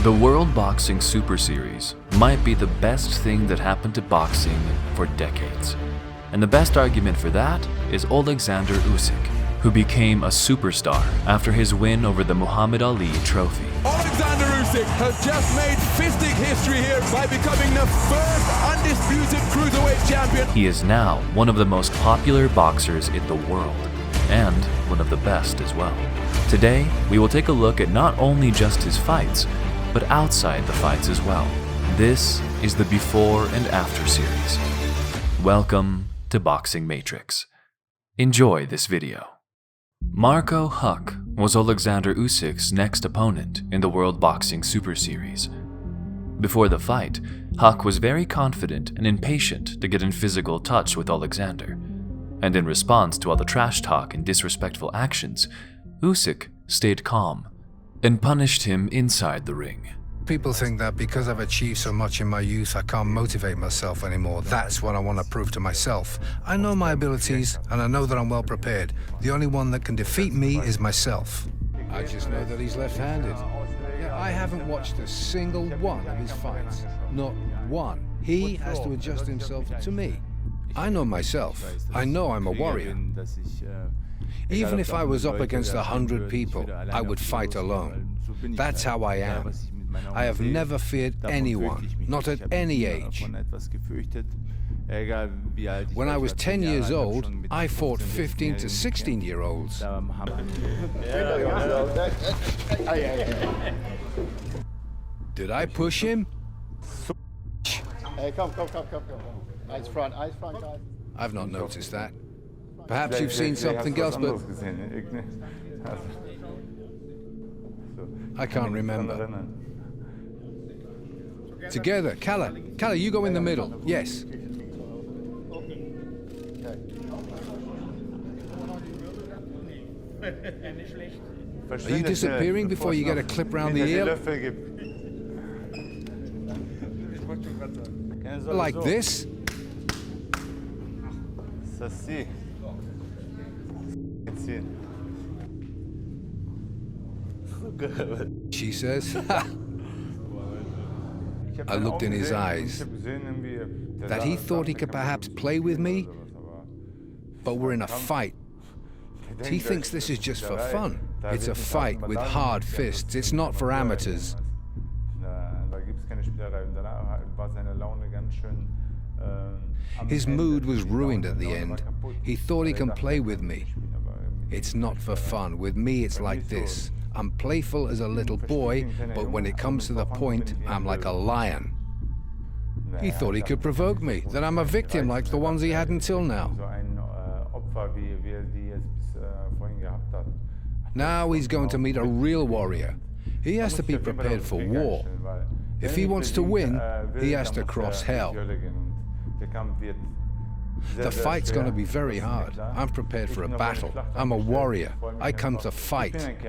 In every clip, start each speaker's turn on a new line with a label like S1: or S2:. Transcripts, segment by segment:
S1: The World Boxing Super Series might be the best thing that happened to boxing for decades. And the best argument for that is Oleksandr Usyk, who became a superstar after his win over the Muhammad Ali trophy.
S2: Oleksandr Usyk has just made fistic history here by becoming the first undisputed cruiserweight champion.
S1: He is now one of the most popular boxers in the world, and one of the best as well. Today, we will take a look at not only just his fights, but outside the fights as well. This is the Before and After series. Welcome to Boxing Matrix. Enjoy this video. Marco Huck was Oleksandr Usyk's next opponent in the World Boxing Super Series. Before the fight, Huck was very confident and impatient to get in physical touch with Oleksandr. And in response to all the trash talk and disrespectful actions, Usyk stayed calm and punished him inside the ring.
S3: People think that because I've achieved so much in my youth, I can't motivate myself anymore. That's what I want to prove to myself. I know my abilities, and I know that I'm well prepared. The only one that can defeat me is myself. I just know that he's left-handed. Yeah, I haven't watched a single one of his fights. Not one. He has to adjust himself to me. I know myself. I know I'm a warrior. Even if I was up against 100 people, I would fight alone. That's how I am. I have never feared anyone, not at any age. When I was 10 years old, I fought 15 to 16-year-olds. Did I push him?
S4: Hey, come. Eyes front, guys.
S3: I've not noticed that. Perhaps you've seen something else, but I can't remember. Together, Kala, you go in the middle. Yes. Are you disappearing before you get a clip round the ear? Like this? She says. I looked in his eyes, that he thought he could perhaps play with me, but we're in a fight. He thinks this is just for fun. It's a fight with hard fists. It's not for amateurs. His mood was ruined at the end. He thought he can play with me. It's not for fun. With me, it's like this. I'm playful as a little boy, but when it comes to the point, I'm like a lion. He thought he could provoke me, that I'm a victim like the ones he had until now. Now he's going to meet a real warrior. He has to be prepared for war. If he wants to win, he has to cross hell. The fight's going to be very hard. I'm prepared for a battle. I'm a warrior. I come to fight.
S2: But it's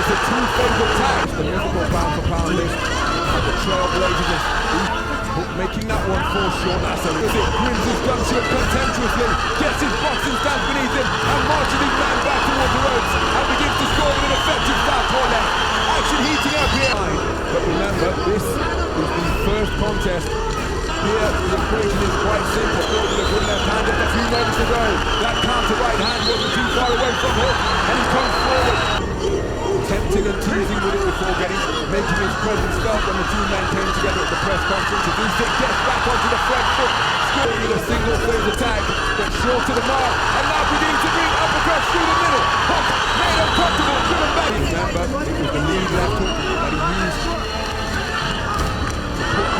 S2: a two-phase attack. The mythical pound-for-pound list of the Trailblazers. Making that one fall short. That's a it. Grins his gun shield contemptuously, gets his boxing stance beneath him, and marches his man back towards the ropes, and begins to score with an effective southpaw left. Action heating up here. But remember, this is the first contest. Here, the equation is quite simple. Scored with a good left hand just a few moments ago. That counter right hand wasn't too far away from Hook, and he comes forward. Tempting and teasing with it before making his presence felt when the two men came together at the press conference. Usyk gets back onto the front foot, scoring with a single phase attack, but short to the mark, and now beginning to bring uppercuts through the middle. Hook made uncomfortable, driven back. Remember, it was the lead left hook that he used to put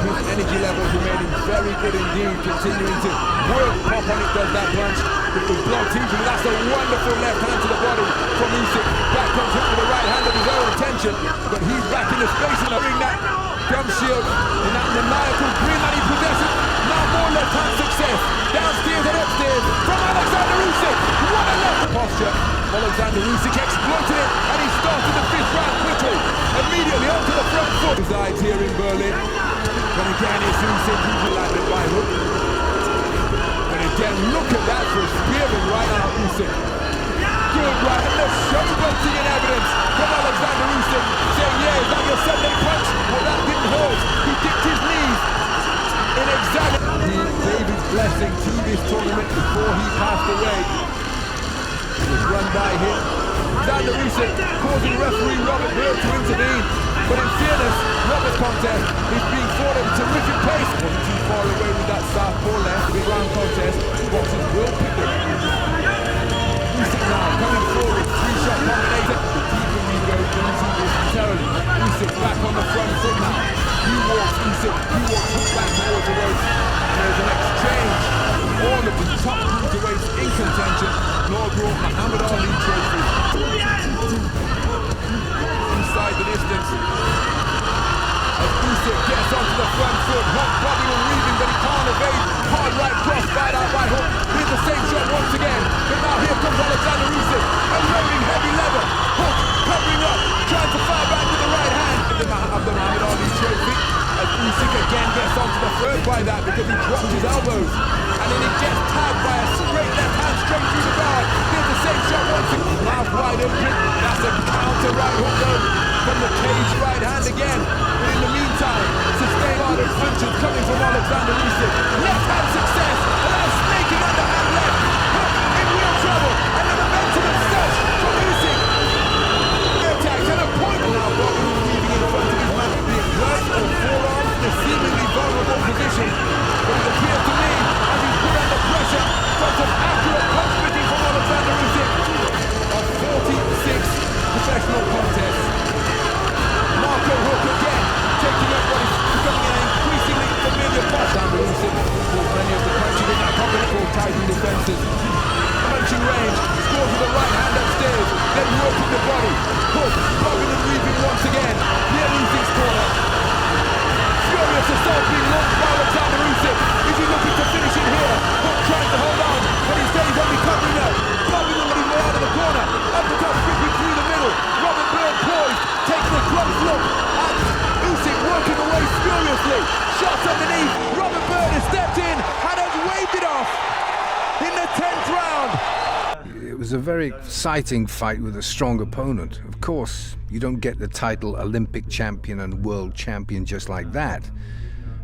S2: his energy levels remaining very good indeed, continuing to work. Pop on it, does that punch. It was blocked easily. That's a wonderful left hand to the body from Usyk. Back comes Hook with the right hand of his own intention, but he's back in the space and bring that gum shield in that maniacal grin that he possesses. Now more left hand success. Downstairs and upstairs from Oleksandr Usyk. What a left posture. Oleksandr Usyk exploited it, and he started the fifth round quickly. Immediately onto the front foot. Resides here in Berlin. But again, it's Usyk who's like Usyk. Good right, and the showboating in evidence from Oleksandr Usyk, saying, yeah, is that your Sunday punch? Well, that didn't hurt. He dipped his knees in exactly. He gave his blessing to this tournament before he passed away. It was run by him. Oleksandr Usyk causing referee Robert Bird to intervene. But in fairness, Robert's contest is being fought at a terrific pace. Wasn't too far away with that southpaw left. Big round contest. Boxers will pick it. Usyk now coming forward. Three-shot combination. The deeper we go into this momentarily. Usyk back on the front foot now. He walks Usyk. He walks hook back towards the ropes. And there's an exchange. All of the top cruiserweights in contention. Inaugural Muhammad Ali trophy. Inside the distance. As Usyk gets onto the front foot, hot bobbing and weaving, but he can't evade. Hard right cross, bite out right hook. With the same shot once again. But now here comes Oleksandr Usyk. A loading heavy lever. Hook covering up, trying to fire back with the right hand. Of the Muhammad Ali trophy. As Usyk again gets onto the third by that because he dropped his elbows. And then he gets tagged by a straight left hand straight through the guard. Here's the same shot once again. Mouth wide open. That's a counter right hook though. From the cage right hand again. But in the meantime, sustained hard punches coming from Oleksandr Usyk. Left hand success. And then a snaking underhand left. Hook in real trouble. And the momentum as such from Usyk. Attacks and a point. Now bobbing and weaving in front of his man. The glove or forearm in a seemingly vulnerable position. But it appears to me as he's put under pressure from some accurate punch fitting from Oleksandr Usyk. Of 46 professional contests. Marco Hook again, taking up what is becoming an increasingly familiar posture. Oleksandr Usyk caught many of the punches in that combination, tightened defenses. Punching range, scores with the right hand upstairs, then working the body. Hook, bobbing and weaving once again, near Usyk's corner. Furious assault being launched by Oleksandr Usyk. Is he looking to finish it here? Hook trying to hold on, but instead he's only covering up. Bobbing and weaving out of the corner, uppercut quickly through the middle. Robert Bird poised, taking a close look at Usyk working away furiously. Shots underneath. Robert Bird has stepped in and has waved it off in the 10th round.
S3: It was a very exciting fight with a strong opponent. Of course, you don't get the title Olympic champion and world champion just like that.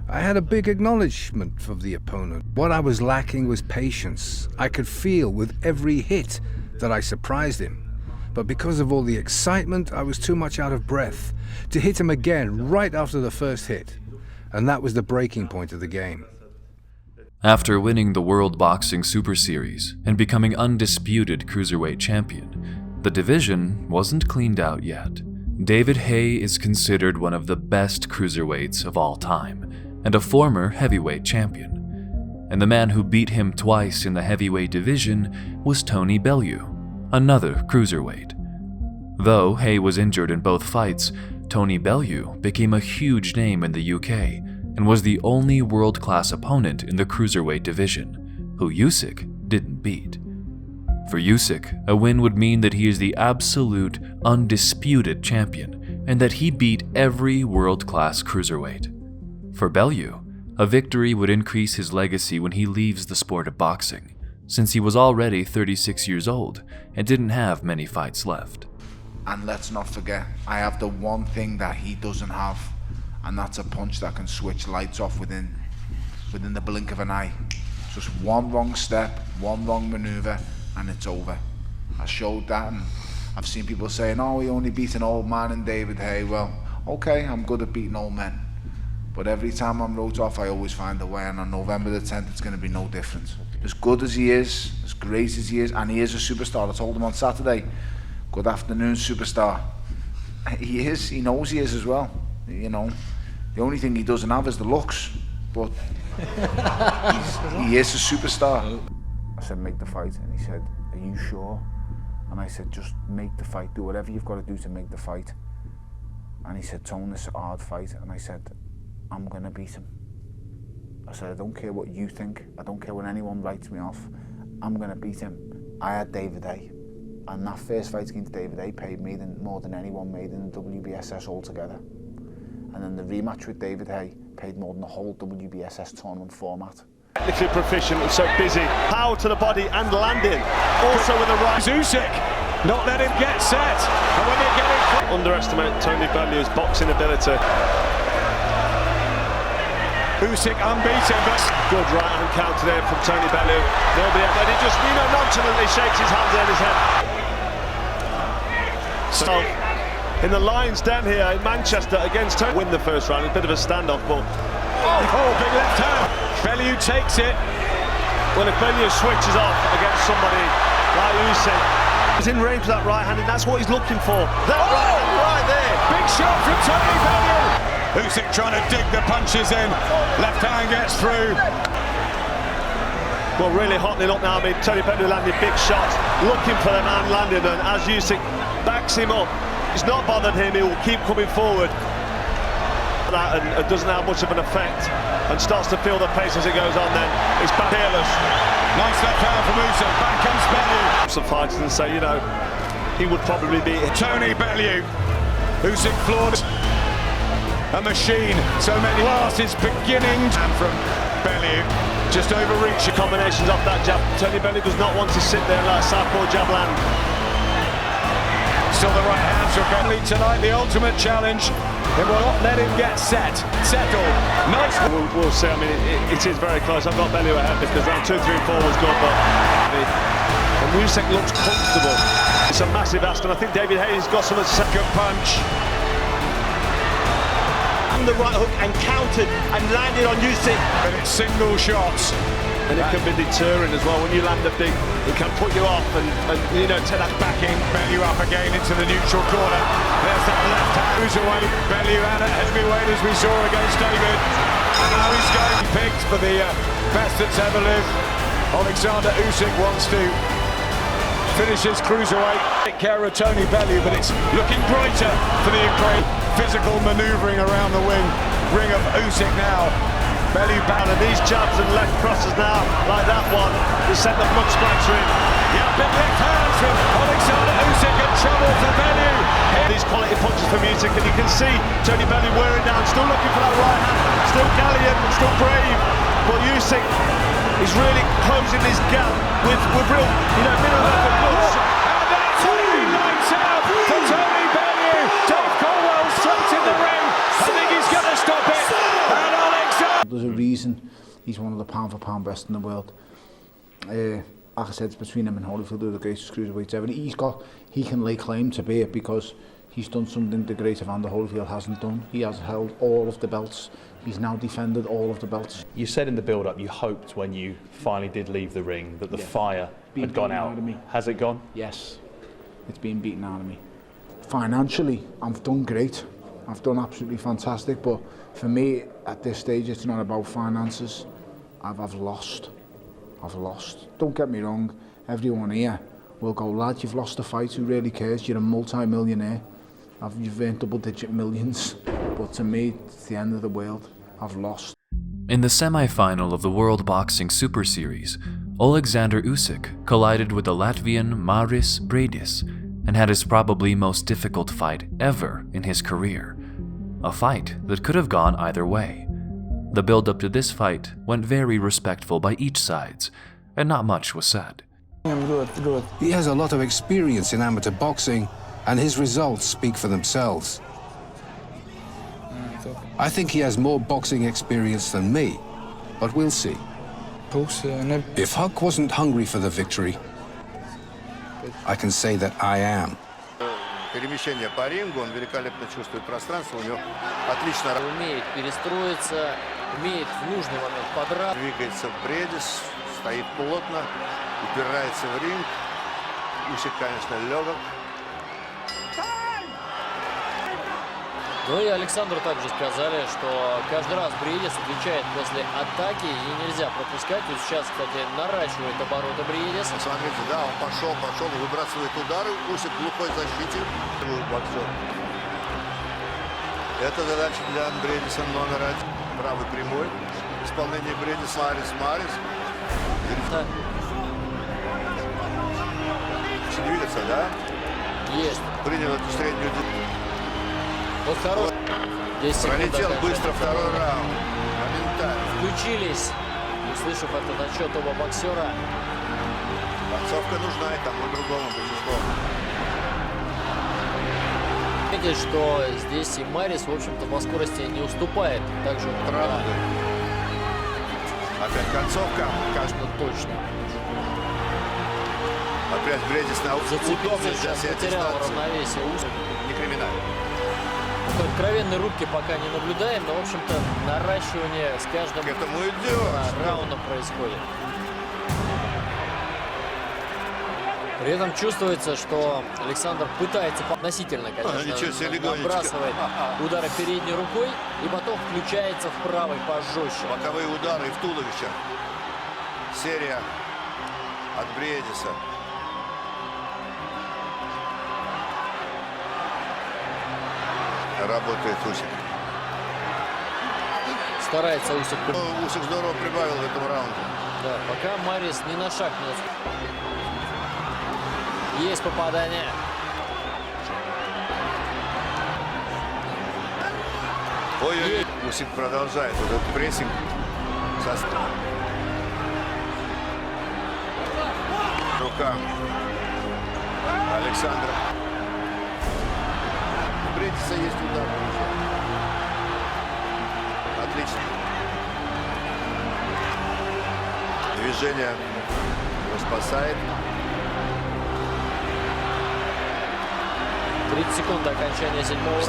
S3: I had a big acknowledgement of the opponent. What I was lacking was patience. I could feel with every hit that I surprised him. But because of all the excitement, I was too much out of breath to hit him again right after the first hit. And that was the breaking point of the game.
S1: After winning the World Boxing Super Series and becoming undisputed cruiserweight champion, the division wasn't cleaned out yet. David Haye is considered one of the best cruiserweights of all time and a former heavyweight champion. And the man who beat him twice in the heavyweight division was Tony Bellew, another cruiserweight. Though Haye was injured in both fights, Tony Bellew became a huge name in the UK and was the only world-class opponent in the cruiserweight division, who Usyk didn't beat. For Usyk, a win would mean that he is the absolute, undisputed champion, and that he beat every world-class cruiserweight. For Bellew, a victory would increase his legacy when he leaves the sport of boxing, since he was already 36 years old and didn't have many fights left.
S5: And let's not forget, I have the one thing that he doesn't have, and that's a punch that can switch lights off within the blink of an eye. Just one wrong step, one wrong maneuver, and it's over. I showed that, and I've seen people saying, oh, he only beat an old man in David Haye. Well, okay, I'm good at beating old men. But every time I'm wrote off, I always find a way, and on November the 10th, it's going to be no different. As good as he is, as great as he is, and he is a superstar. I told him on Saturday, good afternoon, superstar. He is, he knows he is as well. You know, the only thing he doesn't have is the looks, but he is a superstar. I said, make the fight, and he said, are you sure? And I said, just make the fight, do whatever you've got to do to make the fight. And he said, Tone, this is a hard fight. And I said, I'm going to beat him. I said, I don't care what you think, I don't care when anyone writes me off, I'm going to beat him. I had David Haye, and that first fight against David Haye paid me more than anyone made in the WBSS altogether. And then the rematch with David Haye paid more than the whole WBSS tournament format.
S6: Technically proficient and so busy. Power to the body and landing. Also with the right.
S2: Usyk, not let him get set. And when they get it,
S6: Underestimate Tony Bellew's boxing ability.
S2: Usyk unbeaten, but
S6: Good right hand counter there from Tony Bellew. Nobody else. And he just, nonchalantly shakes his hands on his head. So, in the Lions Den here in Manchester against Tony. Win the first round. A bit of a standoff, but
S2: big left hand. Bellew takes it.
S6: well, if Bellew switches off against somebody like Usyk, he's in range with that right hand, and that's what he's looking for. That right hand right there.
S2: Big shot from Tony Bellew. Usyk trying to dig the punches in. Left hand gets through.
S6: Well, really hotling up now. I mean, Tony Bellew landing big shots, looking for them and landing them. As Usyk backs him up, it's not bothered him. He will keep coming forward. That and doesn't have much of an effect, and starts to feel the pace as it goes on. Then it's back fearless.
S2: Nice left hand from Usyk. Back comes Bellew.
S6: Some fighters and say, he would probably beat it.
S2: Tony Bellew. Usyk floored. A machine. So many. Last is beginning. And from Bellew, just overreach.
S6: Combinations off that jab. Tony Bellew does not want to sit there and let a southpaw jab land.
S2: Still the right hands from Bellew tonight. The ultimate challenge. It will not let him get settled. Nice.
S6: We'll see. I mean, it is very close. I've got Bellew ahead because round 2, 3, 4 was good, but and Usyk looks comfortable. It's a massive ask, and I think David Hayes got some
S2: Second punch.
S6: and the right hook and countered and landed on Usyk.
S2: And it's single shots.
S6: And it can be deterring as well when you land a big. It can put you off and take that back in.
S2: Bellew up again into the neutral corner. There's that left hand. Who's away? Bellew at it, heavyweight as we saw against David. And now he's going picked for the best that's ever lived. Oleksandr Usyk wants to finish his cruiserweight. Take care of Tony Bellew, but it's looking brighter for the Ukraine. Physical manoeuvring around the ring of Usyk now. Bellew back.
S6: And these jabs and left crosses now, like that one, to send the blood splattering.
S2: Yeah, big left hands from Oleksandr Usyk in trouble for Bellew.
S6: These quality punches from Usyk, and you can see Tony Bellew wearing down, still looking for that right hand, still gallant, still brave. But Usyk is really closing this gap with real, middle effort goods.
S2: And that's really lights out for Tony Bellew. Dave Colwell straight in the ring. I think he's going to stop it. And Oleksandr.
S5: There's a reason he's one of the pound-for-pound best in the world. Like I said, it's between him and Holyfield, who are the greatest cruiserweights ever. He can lay claim to be it because he's done something the great Evander Holyfield hasn't done. He has held all of the belts. He's now defended all of the belts.
S7: You said in the build-up you hoped when you finally did leave the ring that the fire had gone out. Has it gone?
S5: Yes, it's been beaten out of me. Financially, I've done great. I've done absolutely fantastic, but for me, at this stage, it's not about finances. I've lost. I've lost. Don't get me wrong, everyone here will go, lad, you've lost a fight, who really cares? You're a multi-millionaire. You've earned double-digit millions. But to me, it's the end of the world. I've lost.
S1: In the semi-final of the World Boxing Super Series, Oleksandr Usyk collided with the Latvian Maris Briedis and had his probably most difficult fight ever in his career. A fight that could have gone either way. The build-up to this fight went very respectful by each sides, and not much was said.
S3: I'm good. He has a lot of experience in amateur boxing, and his results speak for themselves. I think he has more boxing experience than me, but we'll see. If Huck wasn't hungry for the victory, I can say that I am.
S4: Перемещение по рингу, он великолепно чувствует пространство, у него отлично
S8: умеет перестроиться, умеет в нужный момент подрать.
S4: Двигается в Бредис, стоит плотно, упирается в ринг. Усик, конечно, легок.
S8: Ну и Александру также сказали, что каждый раз Бриедис отвечает после атаки и нельзя пропускать. Вот сейчас, кстати, наращивает обороты Бриедис.
S4: Смотрите, да, он пошел, выбрасывает удары. Усик в глухой защите. Боксер. Это задача для Бриедиса номер 1. Правый прямой. Исполнение Бриедиса. Марис.
S8: Да.
S4: Двигаться, да?
S8: Есть.
S4: Принял эту среднюю.
S8: Вот хороший.
S4: Пролетел быстро второй раунд. Моментально.
S8: Включились услышав этот отчет оба боксера.
S4: Концовка нужна и тому, и другому, безусловно.
S8: Видите, что здесь и Марис, в общем-то, по скорости не уступает. Также
S4: Правда. Опять концовка.
S8: кажется точно.
S4: Опять Бредис на
S8: Зацепился сейчас, потерял равновесие.
S4: Не криминально.
S8: Откровенной рубки пока не наблюдаем, но, в общем-то, наращивание с каждым
S4: К этому идет.
S8: раундом происходит. При этом чувствуется, что Александр пытается относительно, конечно,
S4: ничего себе, легонечко.
S8: набрасывает удары передней рукой и потом включается в правый пожестче.
S4: Боковые удары и в туловище. Серия от Бредиса. Работает Усик.
S8: Старается Усик.
S4: Усик здорово прибавил в этом раунде.
S8: Да, пока Марис ни на шаг не отступает. Есть попадание.
S4: Ой-ой-ой. Усик продолжает вот этот прессинг. Рука Александра. У Бредиса есть удар. Отлично. Движение его спасает.
S8: 30 секунд до окончания 7-го
S4: С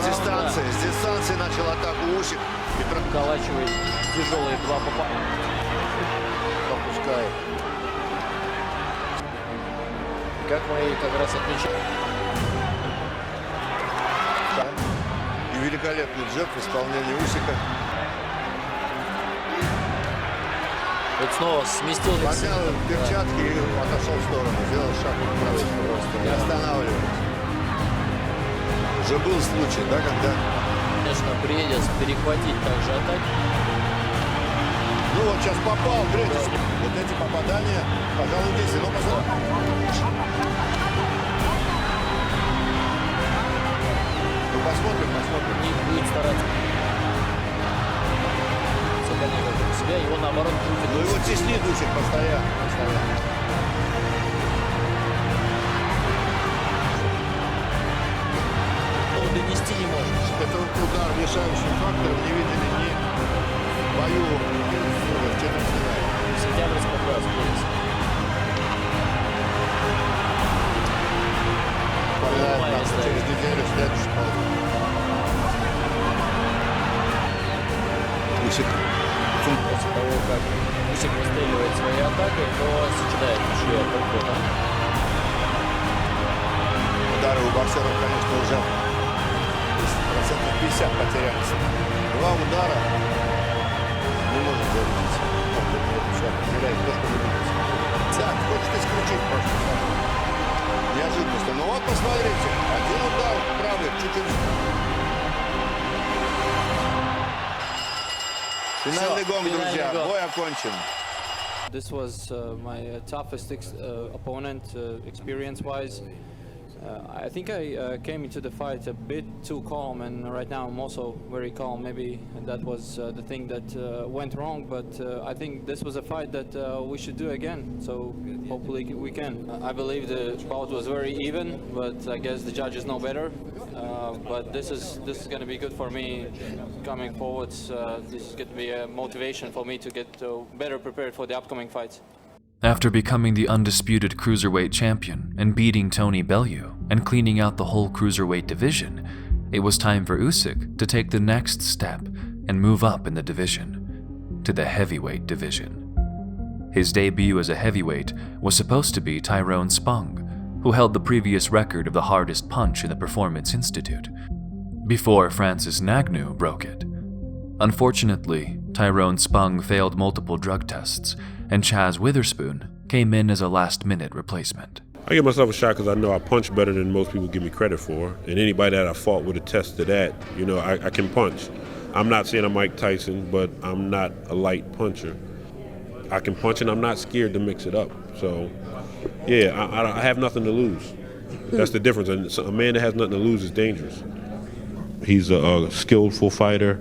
S4: дистанции начал атаку Усик. И
S8: проколачивает тяжелые два попадания. Пропускает. Как мы как раз отмечаем.
S4: И великолепный джеб в исполнении Усика.
S8: Вот снова сместил
S4: Поднял перчатки и отошел в сторону. Сделал шаг вправо. Не останавливаясь. Уже был случай, да, когда...
S8: Конечно, Бредис перехватить также атаки.
S4: Ну вот сейчас попал Бредис. Вот эти попадания, пожалуй, 10. Ну, посмотрим.
S8: Не будет стараться. Соперник вокруг себя, его наоборот крутит.
S4: Ну его теснит Усик постоянно.
S8: Донести не может.
S4: Это удар решающим фактором не видели ни в бою в 14 мая.
S8: Сентябрьском раз Бредис.
S4: Через неделю следующий пол. Усик.
S8: После того, как Усик выстреливает своей атакой, то сочетает еще и апперкота.
S4: Удары у боксеров, конечно, уже 50% потерялись. Два удара не может зарядиться. Теряет то, что любится. Так, хочет исключить просто. Неожиданностью. Ну вот, посмотрите. Один удар правый, чуть-чуть. Финальный гонг, друзья. Бой окончен.
S9: This was my toughest opponent experience-wise. I think I came into the fight a bit too calm, and right now I'm also very calm. Maybe that was the thing that went wrong, but I think this was a fight that we should do again, so hopefully we can. I believe the bout was very even, but I guess the judges know better. But this is going to be good for me coming forwards. This is going to be a motivation for me to get better prepared for the upcoming fights.
S1: After becoming the undisputed cruiserweight champion and beating Tony Bellew and cleaning out the whole cruiserweight division, it was time for Usyk to take the next step and move up in the division, to the heavyweight division. His debut as a heavyweight was supposed to be Tyrone Spong, who held the previous record of the hardest punch in the Performance Institute, before Francis Ngannou broke it. Unfortunately, Tyrone Spong failed multiple drug tests, and Chaz Witherspoon came in as a last-minute replacement.
S10: I give myself a shot because I know I punch better than most people give me credit for, and anybody that I fought would attest to that. You know, I can punch. I'm not saying I'm Mike Tyson, but I'm not a light puncher. I can punch, and I'm not scared to mix it up. So, yeah, I have nothing to lose. That's the difference. And a man that has nothing to lose is dangerous. He's a skillful fighter.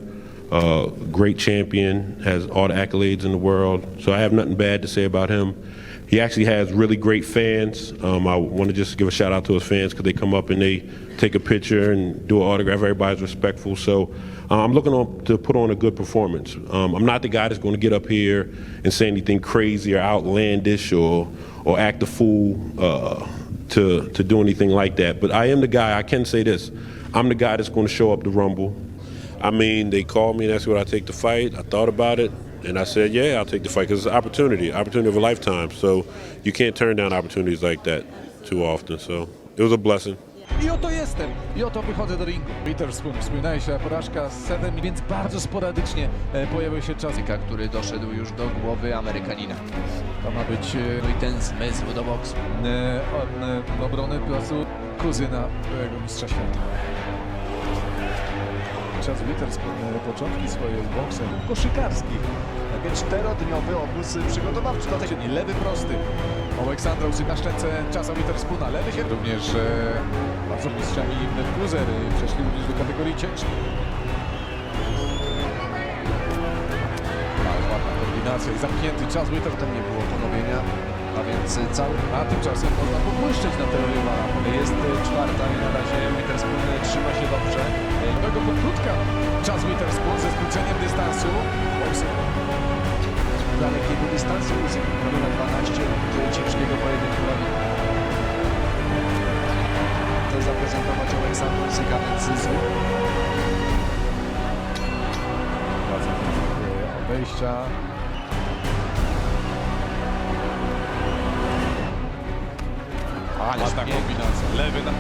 S10: Great champion, has all the accolades in the world. So I have nothing bad to say about him. He actually has really great fans. I want to just give a shout out to his fans because they come up and they take a picture and do an autograph. Everybody's respectful. So I'm looking to put on a good performance. I'm not the guy that's going to get up here and say anything crazy or outlandish or act a fool to do anything like that. But I am the guy, I can say this, I'm the guy that's going to show up to Rumble. I mean, they called me and asked would I take the fight. I thought about it. And I said, yeah, I'll take the fight because it's an opportunity of a lifetime. So you can't turn down opportunities like that too often. So it was a blessing.
S11: I oto jestem, i oto wychodzę do ringu. Witherspoon, wspominałeś się porażka z Sedem, więc bardzo sporadycznie pojawił się czas,
S12: który doszedł już do głowy Amerykanina.
S11: To ma być
S12: ten zmysł do boksu.
S11: Obrony placu kuzyna byłego mistrza świata. Czas Witherspoon początki swojego boksem koszykarskich.
S13: Czterodniowy obóz przygotowawczy do tego.
S11: Lewy prosty. Oleksandra Usyk na szczęce czasa Witherspoona. Lewy się również bardzo mistrzami cruiser. Przeszli również do kategorii ciężkiej. Ładna kombinacja i zamknięty czas Witherspoon.
S13: Tam nie było ponowienia, a więc cały...
S11: A tymczasem można pobłyszczeć na tego rywala.
S13: Jest czwarta i na razie Witherspoon trzyma się dobrze.
S11: Tego krótka czas Witherspoon ze skróceniem dystansu.
S13: Dalekiego dystansu Usyk numer 12 od ciężkiego pojedynku. To zaprezentować Oleksandr Usyk, a więc
S11: wejścia.
S13: Ależ
S11: ładna kombinacja. Lewy na...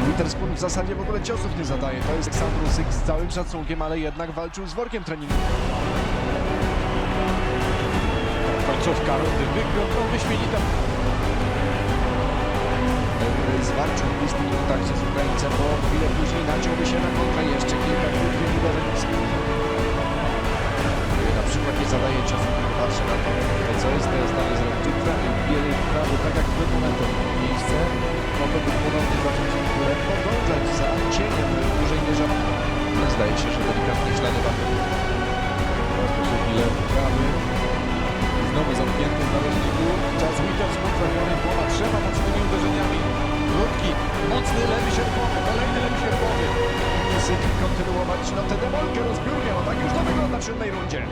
S13: Witherspoon w zasadzie w ogóle ciosów nie zadaje. To jest Oleksandr Usyk z całym szacunkiem, ale jednak walczył z workiem treningowym.
S11: Końcówka rundy wyglądał wyśmienita.
S13: Zwarcił w bliskim kontakcie z Ukraińcem, bo chwilę później naciąłby się na kontrę jeszcze kilka krótkich uderzeń. Na przykład nie zadaje ciosów, nie patrzy na to, co jest stanie zrobić. Wiele prawo, tak jak w tym momencie miejsce, mogłoby ponownie zacząć podążać za cieniem w dużej mierze. Zdaje się, że delikatnie śladowany.
S11: Lewy, prawy. Znowu zamknięty w narożniku. Czas Witherspoon trafiony głowa trzema mocnymi uderzeniami. Krótki, mocny lewy sierpowy, kolejny lewy sierpowy.
S13: Usyk kontynuować tę demolkę, rozbiórkę, no tak już to wygląda w 7. rundzie.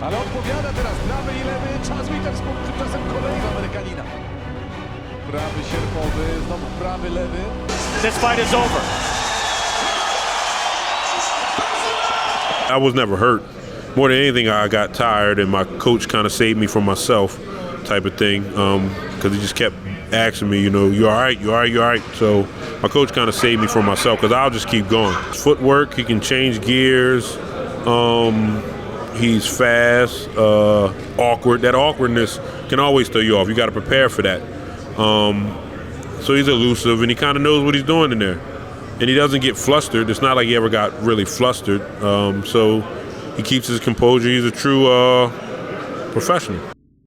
S11: Ale odpowiada teraz prawy i lewy, czas Witherspoon, tymczasem kolejnego Amerykanina. Prawy sierpowy, znowu prawy, lewy.
S6: This fight is over.
S10: I was never hurt. More than anything, I got tired and my coach kind of saved me from myself type of thing because he just kept asking me, you know, you all right, you all right, you all right. So my coach kind of saved me from myself because I'll just keep going. Footwork, he can change gears. He's fast, awkward. That awkwardness can always throw you off. You got to prepare for that. So he's elusive and he kind of knows what he's doing in there. And he doesn't get flustered. It's not like he ever got really flustered. So he keeps his composure. He's a true professional.